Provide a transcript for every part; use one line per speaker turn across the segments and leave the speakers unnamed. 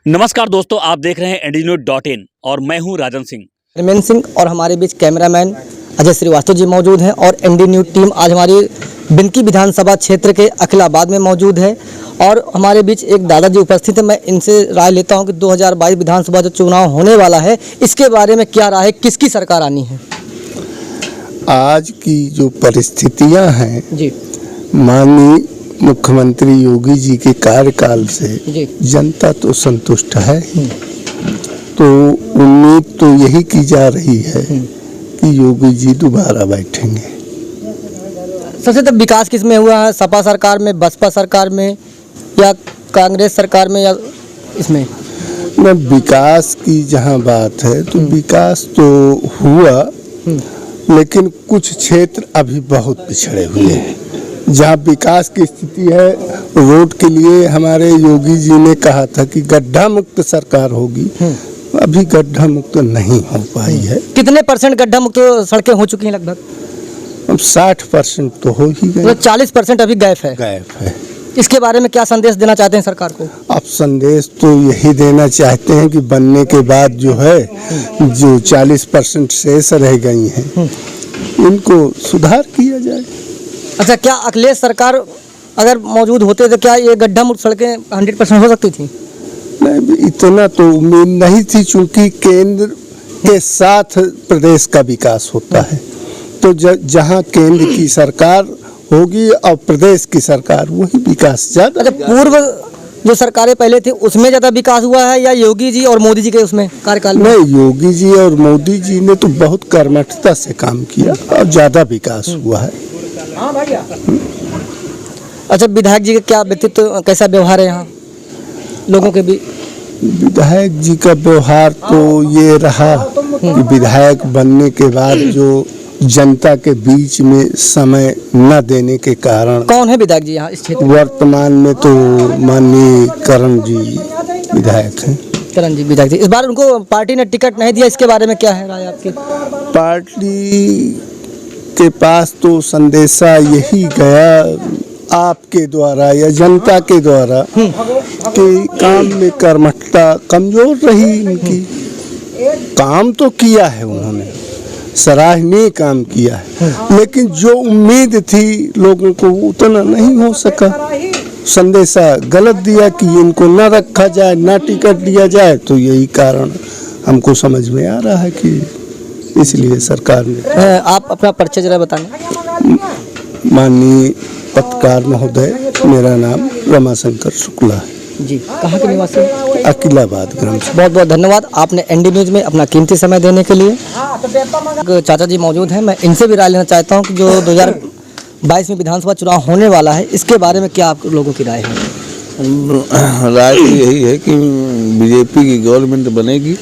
नमस्कार दोस्तों, आप देख रहे हैं ndnews.in और मैं हूं राजन सिंह।
रमेन सिंह और हमारे बीच कैमरामैन अजय श्रीवास्तव जी मौजूद हैं और एनडी न्यूज़ टीम आज हमारी बिनकी विधानसभा क्षेत्र के अखिलाबाद में मौजूद है और हमारे बीच एक दादाजी उपस्थित है। मैं इनसे राय लेता हूं कि 2022 विधानसभा जो चुनाव होने वाला है इसके बारे में क्या राय है, किसकी सरकार आनी है?
आज की जो परिस्थितियां हैं
जी,
माननीय मुख्यमंत्री योगी जी के कार्यकाल से
जी,
जनता तो संतुष्ट है, तो उम्मीद तो यही की जा रही है कि योगी जी दोबारा बैठेंगे।
सबसे तो विकास किस में हुआ है? सपा सरकार में, बसपा सरकार में या कांग्रेस सरकार में या इसमें?
न विकास की जहां बात है तो विकास तो हुआ, लेकिन कुछ क्षेत्र अभी बहुत पिछड़े हुए हैं। जहाँ विकास की स्थिति है, रोड के लिए हमारे योगी जी ने कहा था कि गड्ढा मुक्त सरकार होगी, अभी गड्ढा मुक्त नहीं हो पाई है।
कितने % गड्ढा मुक्त सड़कें हो चुकी हैं? लगभग
अब 60% तो हो ही गए,
मतलब 40% अभी गैप है। इसके बारे में क्या संदेश देना चाहते हैं सरकार को?
अब संदेश तो यही देना चाहते हैं कि बनने के बाद जो है, जो 40% शेष रह गई हैं, इनको सुधार किया जाए।
अच्छा, क्या अखिलेश सरकार अगर मौजूद होते तो क्या ये गड्ढा मुक्त सड़कें 100% हो सकती थी?
नहीं, इतना तो उम्मीद नहीं थी, चूंकि केंद्र के साथ प्रदेश का विकास होता है, तो जहां केंद्र की सरकार होगी और प्रदेश की सरकार, वही विकास ज्यादा।
अच्छा, पूर्व जो सरकारें पहले थी उसमें ज्यादा विकास हुआ है या योगी जी और मोदी जी के उसमें कार्यकाल में?
नहीं, योगी जी और मोदी जी ने तो बहुत कर्मठता से काम किया और ज्यादा विकास हुआ है।
अच्छा, विधायक जी का क्या व्यक्तित्व, कैसा व्यवहार है यहाँ लोगों के भी?
विधायक जी का व्यवहार तो ये रहा कि विधायक बनने के बाद जो जनता के बीच में समय न देने के कारण।
कौन है विधायक जी यहाँ इस क्षेत्र?
वर्तमान में तो माननीय करण जी विधायक हैं।
करण जी विधायक जी, इस बार उनको पार्टी ने टिकट नहीं दिया, इसके बारे में क्या है राय आपकी?
पार्टी के पास तो संदेशा यही गया आपके द्वारा या जनता के द्वारा कि काम में कर्मठता कमजोर रही इनकी। काम तो किया है उन्होंने, सराहनीय काम किया है, लेकिन जो उम्मीद थी लोगों को उतना नहीं हो सका। संदेशा गलत दिया कि इनको न रखा जाए, न टिकट दिया जाए, तो यही कारण हमको समझ में आ रहा है कि इसलिए सरकार ने।
आप अपना परिचय जरा बताएं।
माननीय पत्रकार महोदय, मेरा नाम रमाशंकर शुक्ला है
जी। कहाँ के निवासी?
अखिलाबाद ग्राम से।
बहुत बहुत धन्यवाद आपने एनडी न्यूज़ में अपना कीमती समय देने के लिए। चाचा जी मौजूद हैं, मैं इनसे भी राय लेना चाहता हूं कि जो 2022 में विधानसभा चुनाव होने वाला है इसके बारे में क्या आप लोगों की राय है?
राय यही है कि बीजेपी की गवर्नमेंट बनेगी।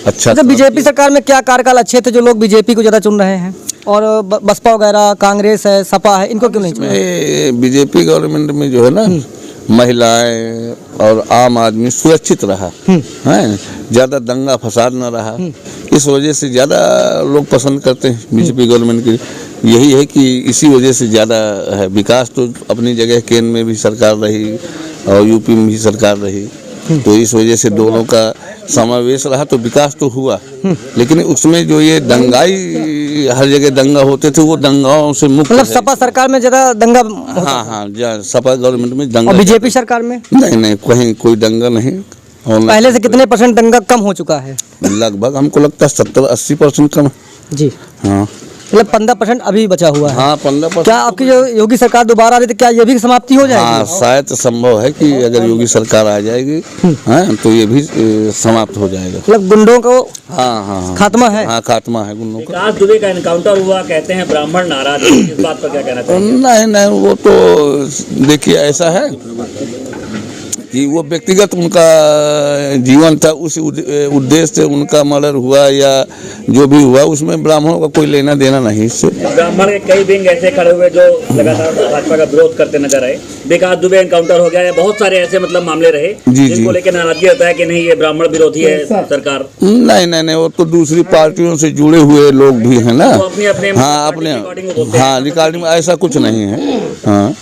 अच्छा,
तो बीजेपी सरकार में क्या कार्यकाल अच्छे थे जो लोग बीजेपी को ज़्यादा चुन रहे हैं, और बसपा वगैरह, कांग्रेस है, सपा है, इनको क्यों नहीं चुना?
बीजेपी गवर्नमेंट में जो है ना, महिलाएं और आम आदमी सुरक्षित रहा है, ज़्यादा दंगा फसाद न रहा, इस वजह से ज़्यादा लोग पसंद करते हैं बीजेपी गवर्नमेंट की। यही है कि इसी वजह से ज़्यादा है। विकास तो अपनी जगह केंद्र में भी सरकार रही और यूपी में भी सरकार रही, तो इस वजह से दोनों का समावेश रहा, तो विकास तो हुआ। लेकिन उसमें जो ये दंगाई, हर जगह दंगा होते थे, वो दंगाओं से मुक्त।
मतलब सपा सरकार में ज़्यादा दंगा?
हाँ, सपा गवर्नमेंट में दंगा।
और बीजेपी सरकार में
नहीं, कहीं कोई दंगा नहीं।
पहले से कितने % दंगा कम हो चुका है?
लगभग हमको लगता है 70-80% कम
जी।
हाँ,
मतलब 15% अभी बचा हुआ है।
हाँ, 15%।
क्या आपकी जो योगी सरकार दोबारा आ रही तो क्या ये भी समाप्ति हो जाएगी?
हाँ, शायद संभव है कि अगर योगी सरकार आ जाएगी तो ये भी समाप्त हो जाएगा।
मतलब गुंडों को
हाँ
खात्मा है?
हाँ, खात्मा है गुंडों का।
विकास दुबे का एनकाउंटर हुआ, कहते हैं ब्राह्मण नाराज हैं, इस बात पर क्या कहना चाहिए?
नहीं, वो तो देखिए ऐसा है कि वो व्यक्तिगत उनका जीवन था, उस उद्देश्य से उनका मर्डर हुआ या जो भी हुआ, उसमें ब्राह्मणों का कोई लेना देना नहीं इससे।
ब्राह्मण के कई विंग ऐसे खड़े हुए जो लगातार भाजपा का विरोध करते नजर आए। विकास दुबे एनकाउंटर हो गया है, बहुत सारे ऐसे मतलब मामले रहे जिनको लेकर नाराजगी होता है कि नहीं ये ब्राह्मण विरोधी है सरकार।
नहीं, वो तो दूसरी पार्टियों से जुड़े हुए लोग भी हैं ना। हाँ, रिकॉर्डिंग ऐसा कुछ नहीं है। हाँ,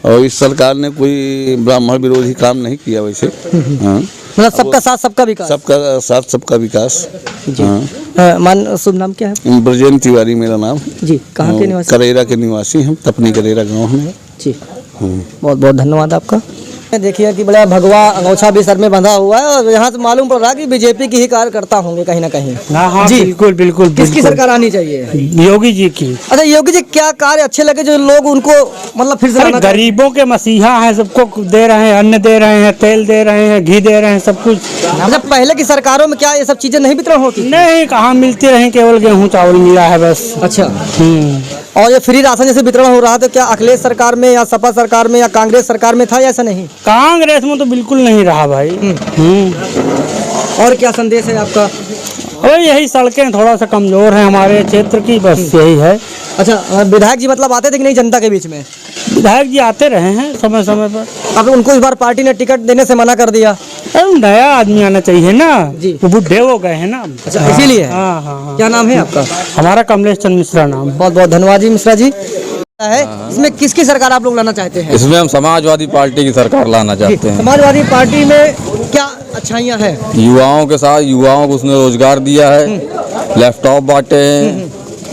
और इस सरकार ने कोई ब्राह्मण विरोधी काम नहीं किया वैसे। हाँ,
मतलब सबका साथ सबका विकास।
सबका साथ सबका विकास।
मान शुभ नाम क्या है?
ब्रजेंद्र तिवारी मेरा नाम।
जी, कहाँ के निवासी?
करेरा के निवासी हम, तपनी करेरा गाँव में।
जी, बहुत बहुत धन्यवाद आपका। देखिए कि बड़ा भगवा अंगोछा भी सर में बंधा हुआ है और यहाँ से मालूम पड़ रहा है कि बीजेपी की ही कार्यकर्ता होंगे कहीं ना कहीं।
हाँ,
जी,
बिल्कुल बिल्कुल।
किसकी सरकार आनी चाहिए?
योगी जी की।
अच्छा, योगी जी क्या कार्य अच्छे लगे जो लोग उनको मतलब फिर से लाना चाहते हैं?
गरीबों के मसीहा हैं, सबको दे रहे हैं, अन्न दे रहे हैं, तेल दे रहे हैं, घी दे रहे हैं, सब कुछ।
अच्छा, पहले की सरकारों में क्या ये सब चीजें नहीं वितरण होती?
नहीं, कहाँ मिलती रही, केवल गेहूँ चावल मिला है बस।
अच्छा, और ये फ्री राशन जैसे वितरण हो रहा था, क्या अखिलेश सरकार में या सपा सरकार में या कांग्रेस सरकार में था या ऐसा नहीं?
कांग्रेस में तो बिल्कुल नहीं रहा भाई।
और क्या संदेश है आपका?
और यही सड़कें थोड़ा सा कमजोर हैं हमारे क्षेत्र की, बस यही है।
अच्छा, विधायक जी मतलब आते थे कि नहीं जनता के बीच में?
विधायक जी आते रहे हैं समय समय पर।
अब उनको इस बार पार्टी ने टिकट देने से मना कर दिया।
अरे नया आदमी आना चाहिए ना
जी।
वो बुढ़े हो गए हैं ना।
अच्छा, इसीलिए?
हाँ हाँ।
क्या नाम है आपका?
हमारा कमलेश चंद्र मिश्रा नाम।
बहुत बहुत धन्यवाद जी मिश्रा जी। है इसमें किसकी सरकार आप लोग लाना चाहते हैं?
इसमें हम समाजवादी पार्टी की सरकार लाना चाहते हैं।
समाजवादी पार्टी में क्या अच्छाइयाँ हैं?
युवाओं के साथ युवाओं को उसने रोजगार दिया है, लैपटॉप बांटे हैं,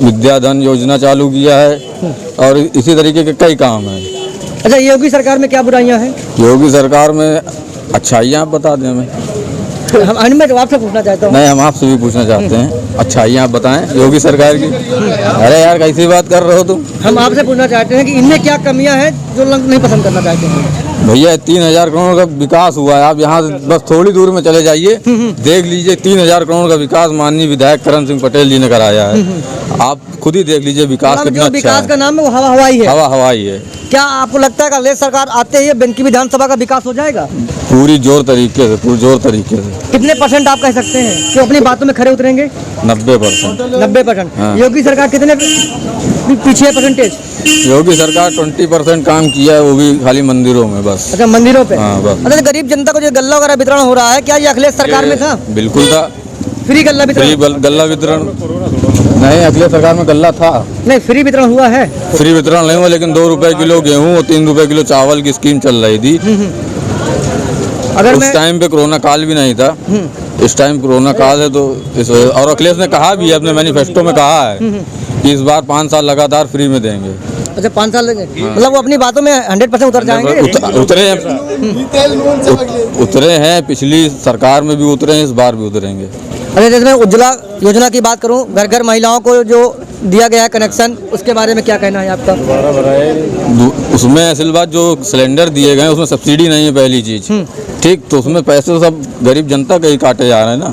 विद्याधन योजना चालू किया है और इसी तरीके के कई काम हैं।
अच्छा, योगी सरकार में क्या बुराइयां हैं?
योगी सरकार में अच्छाइयाँ आप बता दें हमें।
मैं जवाब से पूछना चाहता हूँ।
नहीं, हम आपसे भी पूछना चाहते हैं, अच्छाइयाँ आप बताएं योगी सरकार की। अरे यार, कैसी बात कर रहे हो तुम?
हम आपसे पूछना चाहते हैं कि इनमें क्या कमियां हैं जो लोग नहीं पसंद करना चाहते हैं?
भैया 3000 करोड़ का विकास हुआ है, आप यहाँ से बस थोड़ी दूर में चले जाइए, देख लीजिए 3000 करोड़ का विकास माननीय विधायक करण सिंह पटेल जी ने कराया है। आप खुद ही देख लीजिए विकास कितना अच्छा
विकास
है।
का नाम है वो हवा हवाई है।
हवा हवाई है।
क्या आपको लगता है कि अगले सरकार आते ही बेंकी विधानसभा का विकास हो जाएगा?
पूरी जोर तरीके से।
कितने % आप कह सकते हैं कि अपनी बातों में खरे उतरेंगे?
90%।
90%।
हाँ।
योगी सरकार कितने पीछे %?
योगी सरकार 20% काम किया है, वो भी खाली मंदिरों में बस।
अच्छा, मंदिरों पे?
हाँ, बस।
अच्छा, गरीब जनता को जो गल्ला वगैरह वितरण हो रहा है क्या ये अखिलेश सरकार में था?
बिल्कुल था।
फ्री गल्ला वितरण?
फ्री गल्ला वितरण नहीं, अगले सरकार में गल्ला था।
नहीं, फ्री वितरण हुआ है।
फ्री वितरण नहीं हुआ, लेकिन 2 रुपए किलो गेहूँ और 3 रुपए किलो चावल की स्कीम चल रही थी।
अगर
उस टाइम पे कोरोना काल भी नहीं था, इस टाइम कोरोना काल है तो और अखिलेश ने कहा भी है, अपने मैनिफेस्टो में कहा है कि इस बार 5 साल लगातार फ्री में देंगे।
अच्छा, 5 साल लगे। मतलब वो अपनी बातों में 100% उतर जाएंगे?
उतरे हैं, पिछली सरकार में भी उतरे हैं, इस बार भी उतरेंगे।
अरे जैसे मैं उज्ज्वला योजना की बात करूं, घर घर महिलाओं को जो दिया गया है कनेक्शन, उसके बारे में क्या कहना है आपका?
उसमें असल बात जो सिलेंडर दिए गए उसमें सब्सिडी नहीं है पहली चीज, ठीक, तो उसमें पैसे तो सब गरीब जनता के ही काटे जा रहे हैं ना।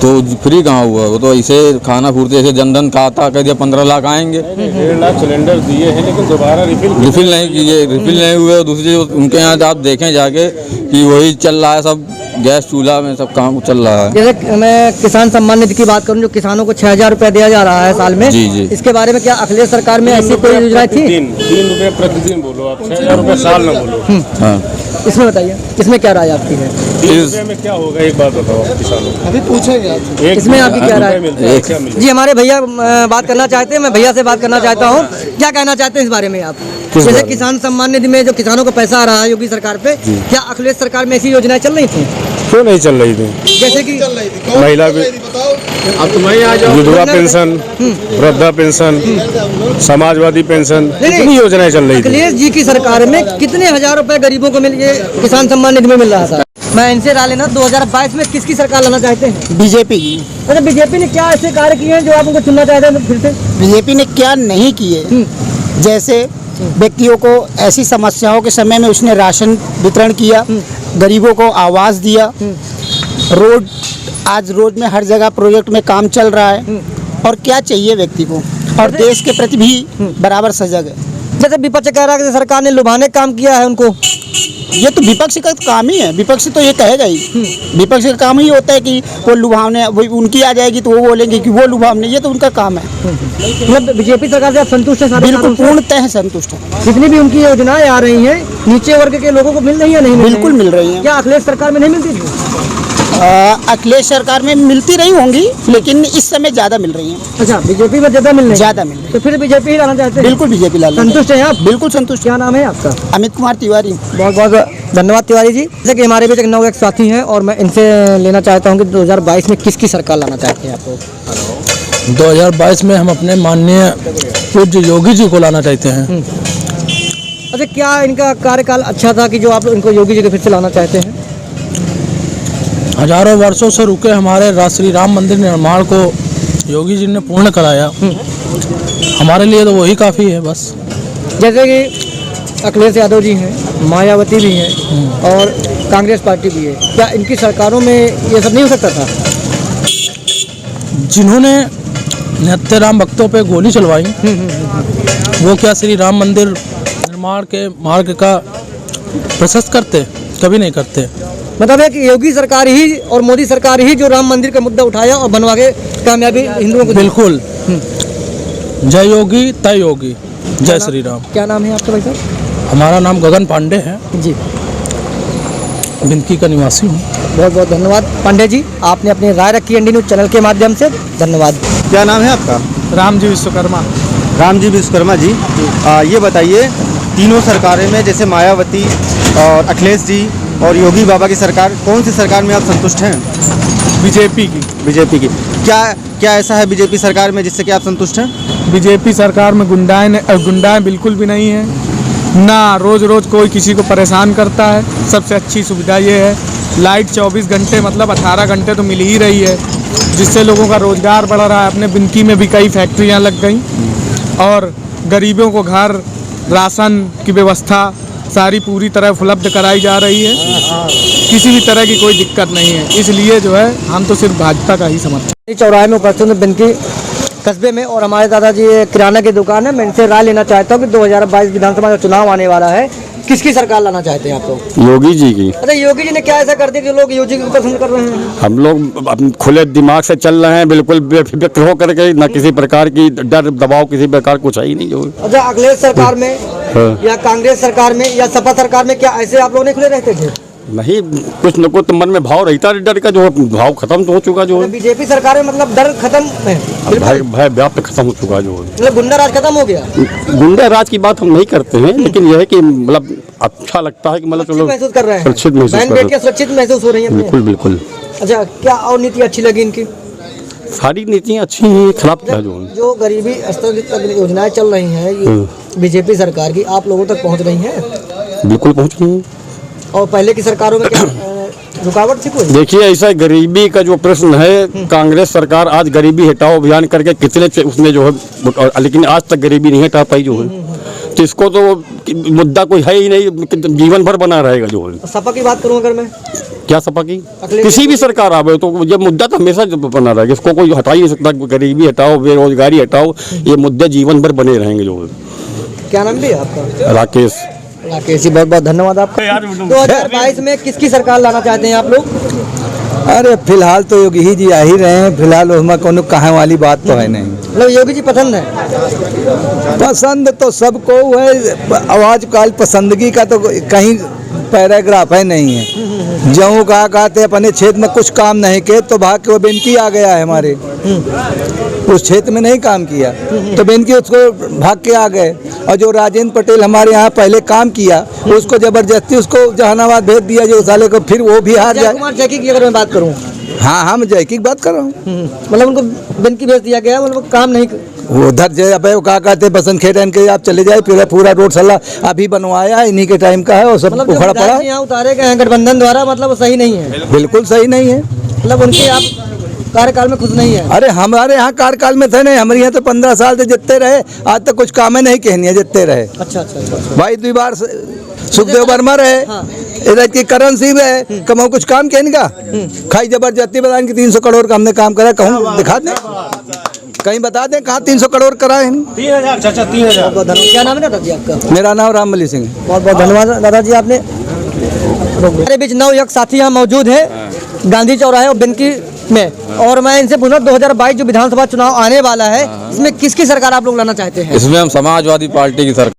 तो फ्री कहाँ हुआ? वो तो ऐसे खाना पूर्ति, ऐसे जनधन खाता कह दिया 15 लाख आएंगे।
1.5 लाख सिलेंडर दिए हैं लेकिन दोबारा रिफिल
नहीं किए, रिफिल नहीं हुए। दूसरी चीज उनके यहाँ आप देखें जाके कि वही चल रहा है, सब गैस चूल्हा में सब काम चल रहा है।
जैसे मैं किसान सम्मान निधि की बात करूं, जो किसानों को 6000 रुपए दिया जा रहा है साल में।
जी जी।
इसके बारे में क्या अखिलेश सरकार में ऐसी कोई योजना थी?
3 रुपए प्रतिदिन बोलो आप, 6000 रुपए साल न बोलो।
हाँ,
इसमें बताइए, इसमें क्या राय आपकी है?
3 रुपए में क्या होगा, एक बात बताओ आप किसानों को।
अभी पूछेंगे
इसमें आपकी क्या राय?
क्या मिलता है?
जी, हमारे भैया बात करना चाहते हैं, मैं भैया से बात करना चाहता हूँ। क्या कहना चाहते हैं इस बारे में आप? जैसे किसान सम्मान निधि में जो किसानों को पैसा आ रहा है योगी सरकार पे, क्या अखिलेश सरकार में ऐसी योजनाएं चल रही थी?
क्यों नहीं चल रही थी?
जैसे कि
महिला विधवा पेंशन, वृद्धा पेंशन, समाजवादी पेंशन, कितनी योजनाएं चल रही थी।
अखिलेश जी की सरकार में कितने हजार रुपए गरीबों को मिल, ये किसान सम्मान निधि में मिल रहा था। मैं इनसे राय लेना, 2022 में किसकी सरकार लाना चाहते हैं?
बीजेपी की।
अच्छा, बीजेपी ने क्या ऐसे कार्य किए हैं जो आप उनको चुनना चाहते हैं फिर से?
बीजेपी ने क्या नहीं किए, जैसे व्यक्तियों को ऐसी समस्याओं के समय में उसने राशन वितरण किया, गरीबों को आवास दिया, रोड, आज रोड में हर जगह प्रोजेक्ट में काम चल रहा है। और क्या चाहिए व्यक्ति को, और देश के प्रति भी बराबर सजग है।
जैसे विपक्ष कह रहा है कि सरकार ने लुभाने काम किया है उनको।
ये तो विपक्ष का काम ही है, विपक्ष तो ये कहेगा ही। विपक्ष का काम ही होता है कि वो लुभावने, वो उनकी आ जाएगी तो वो बोलेंगे कि वो लुभावने, ये तो उनका काम है।
मतलब बीजेपी सरकार से आप संतुष्ट हैं?
बिल्कुल पूर्णतः संतुष्ट है।
जितनी भी उनकी योजनाएं आ रही हैं नीचे वर्ग के लोगों को मिल रही है? नहीं
बिल्कुल मिल रही है।
क्या अखिलेश सरकार में नहीं मिलती थी?
अखिलेश सरकार में मिलती रही होंगी, लेकिन इस समय ज़्यादा मिल रही हैं।
अच्छा, बीजेपी में ज़्यादा मिल रही है?
ज़्यादा मिल रही
तो फिर बीजेपी ही लाना चाहते
है।
हैं?
बिल्कुल बीजेपी लाना
संतुष्ट हैं आप?
बिल्कुल संतुष्ट।
क्या नाम है आपका?
अमित कुमार तिवारी।
बहुत बहुत धन्यवाद तिवारी जी। जैसे कि हमारे बीच एक नवयुवक साथी हैं और मैं इनसे लेना चाहता हूं कि 2022 में किसकी सरकार लाना चाहते हैं आप लोग?
2022 में हम अपने माननीय पूज्य योगी जी को लाना चाहते हैं।
अच्छा, क्या इनका कार्यकाल अच्छा था कि जो आप लोग इनको योगी जी को फिर से लाना चाहते हैं?
हजारों वर्षों से रुके हमारे श्री राम मंदिर निर्माण को योगी जी ने पूर्ण कराया। हमारे लिए तो वही काफ़ी है बस।
जैसे कि अखिलेश यादव जी हैं, मायावती भी हैं और कांग्रेस पार्टी भी है, क्या इनकी सरकारों में ये सब नहीं हो सकता था?
जिन्होंने नित्य राम भक्तों पे गोली चलवाई, वो क्या श्री राम मंदिर निर्माण के मार्ग का प्रशस्त करते? कभी नहीं करते।
मतलब है कि योगी सरकार ही और मोदी सरकार ही जो राम मंदिर का मुद्दा उठाया और बनवा के कामयाबी हिंदुओं को दी।
बिल्कुल। जय योगी तय योगी। जय श्री राम।
क्या नाम है आपका भाई साहब?
हमारा नाम गगन पांडे है
जी,
बिंदकी का निवासी हूँ।
बहुत बहुत धन्यवाद पांडे जी, आपने अपनी राय रखी एनडी न्यूज़ चैनल के माध्यम से। धन्यवाद।
क्या नाम है आपका?
राम जी विश्वकर्मा।
राम जी विश्वकर्मा जी, ये बताइए, तीनों सरकारें में जैसे मायावती और अखिलेश जी और योगी बाबा की सरकार, कौन सी सरकार में आप संतुष्ट हैं?
बीजेपी की।
बीजेपी की। क्या ऐसा है बीजेपी सरकार में जिससे कि आप संतुष्ट हैं?
बीजेपी सरकार में गुंडाएं बिल्कुल भी नहीं है, ना रोज रोज कोई किसी को परेशान करता है। सबसे अच्छी सुविधा ये है, लाइट 24 घंटे मतलब 18 घंटे तो मिल ही रही है, जिससे लोगों का रोजगार बढ़ रहा है। अपने बिनकी में भी कई फैक्ट्रियां लग गई और गरीबों को घर, राशन की व्यवस्था सारी पूरी तरह उपलब्ध कराई जा रही है। किसी भी तरह की कोई दिक्कत नहीं है, इसलिए जो है हम तो सिर्फ भाजपा का ही समर्थन।
चौराहे में उपस्थित बिनकी कस्बे में और हमारे दादाजी किराना की दुकान है। मैं इनसे राय लेना चाहता हूँ कि 2022 विधानसभा का चुनाव आने वाला है, किसकी सरकार लाना चाहते हैं आप लोग?
योगी जी की।
अच्छा, योगी जी ने क्या ऐसा कर दिया कि लोग योगी को पसंद कर रहे हैं?
हम लोग अपने खुले दिमाग से चल रहे हैं, बिल्कुल बेफिक्र होकर के, ना किसी प्रकार की डर दबाव किसी प्रकार कुछ है ही नहीं। जो
अच्छा, अखिलेश सरकार में या कांग्रेस सरकार में या सपा सरकार में क्या ऐसे आप लोग नहीं खुले रहते थे?
नहीं, कुछ न कुछ तो मन में भाव रहता है डर का, जो भाव खत्म तो हो चुका। जो
बीजेपी सरकार में मतलब डर खत्म है,
भय व्याप्त खत्म हो चुका। जो
मतलब गुंडा राज खत्म हो गया।
गुंडा राज की बात हम नहीं करते हैं, लेकिन यह है कि मतलब अच्छा लगता है कि मतलब चलो
महसूस कर रहे हैं,
सुरक्षित महसूस
बहन बेटियां सुरक्षित महसूस हो रही हैं।
बिल्कुल बिल्कुल।
अच्छा, क्या और नीति अच्छी लगी इनकी?
सारी नीतियाँ अच्छी हैं, खराब क्या?
जो गरीबी स्तर योजनाएं चल रही हैं ये बीजेपी सरकार की, आप लोगों तक पहुंच रही हैं?
बिल्कुल पहुंच रही हैं।
और पहले की सरकारों में क्या रुकावट थी कोई?
देखिए, ऐसा गरीबी का जो प्रश्न है, कांग्रेस सरकार आज गरीबी हटाओ अभियान करके कितने उसने जो है, लेकिन आज तक गरीबी नहीं हटा पाई जो है। तो इसको तो मुद्दा कोई है ही नहीं, जीवन भर बना रहेगा जो है।
सपा की बात करूं अगर मैं,
क्या सपा की? किसी भी सरकार आवे तो ये मुद्दा तो हमेशा बना रहेगा, इसको कोई हटा ही नहीं सकता। गरीबी हटाओ, बेरोजगारी हटाओ, ये मुद्दे जीवन भर बने रहेंगे जो है।
क्या नाम भी है आपका?
राकेश।
राकेश जी, बहुत बहुत धन्यवाद आपका। 2022 में किसकी सरकार लाना चाहते हैं आप लोग?
अरे फिलहाल तो योगी ही जी आ ही रहे हैं, फिलहाल उसमें कोनो कहाँ वाली बात तो है नहीं।
मतलब योगी जी पसंद है?
पसंद तो सबको है, आवाज काल पसंदगी का तो कहीं पैराग्राफ है नहीं है। जऊँ कहा कहते अपने क्षेत्र में कुछ काम नहीं किए तो भाग के वो बेनकी आ गया है हमारे उस क्षेत्र में नहीं काम किया तो बेनकी उसको भाग के आ गए। और जो राजेंद्र पटेल हमारे यहाँ पहले काम किया उसको जबरदस्ती उसको जहानाबाद भेज दिया जो साले को, फिर वो भी हार जाए।
कुमार जैकी की अगर मैं बात करूँ,
हाँ मैं जैकी की बात कर रहा हूँ।
मतलब उनको बेनकी भेज दिया गया, मतलब काम नहीं
उधर जो अब कहा कहते बसंत खेत के आप चले जाए, फिर पूरा रोड सला अभी बनवाया इन्हीं के टाइम का है और सब उखड़ा पड़ा।
यहाँ उतारे गए हैं गठबंधन द्वारा, मतलब सही नहीं है।
बिल्कुल सही नहीं है,
मतलब उनके आप कार्यकाल में खुश नहीं है?
अरे हमारे यहाँ कार्यकाल में थे नहीं, हमारे यहाँ तो 15 साल से जितते रहे, आज तक कुछ काम नहीं कहनी है, जितते रहे।
अच्छा अच्छा अच्छा।
भाई 2 बार सुखदेव वर्मा रहे, इधर की करण सिंह रहे, कमाओ कुछ काम कहने का खाई जबरदस्ती बताएं कि 300 करोड़ का हमने काम करा, कहूँ दिखा दें, कहीं बता दें कहाँ 300 करोड़ कराए हैं।
3000 चाचा 3000।
क्या नाम है दादाजी आपका?
मेरा नाम रामबली सिंह।
बहुत बहुत धन्यवाद दादाजी, आपने। हमारे बीच नवयुवक साथी यहाँ मौजूद है गांधी चौराहे और बिनकी में, और मैं इनसे पूछा 2022 जो विधानसभा चुनाव आने वाला है, इसमें किसकी सरकार आप लोग लाना चाहते हैं?
इसमें हम समाजवादी पार्टी की सरकार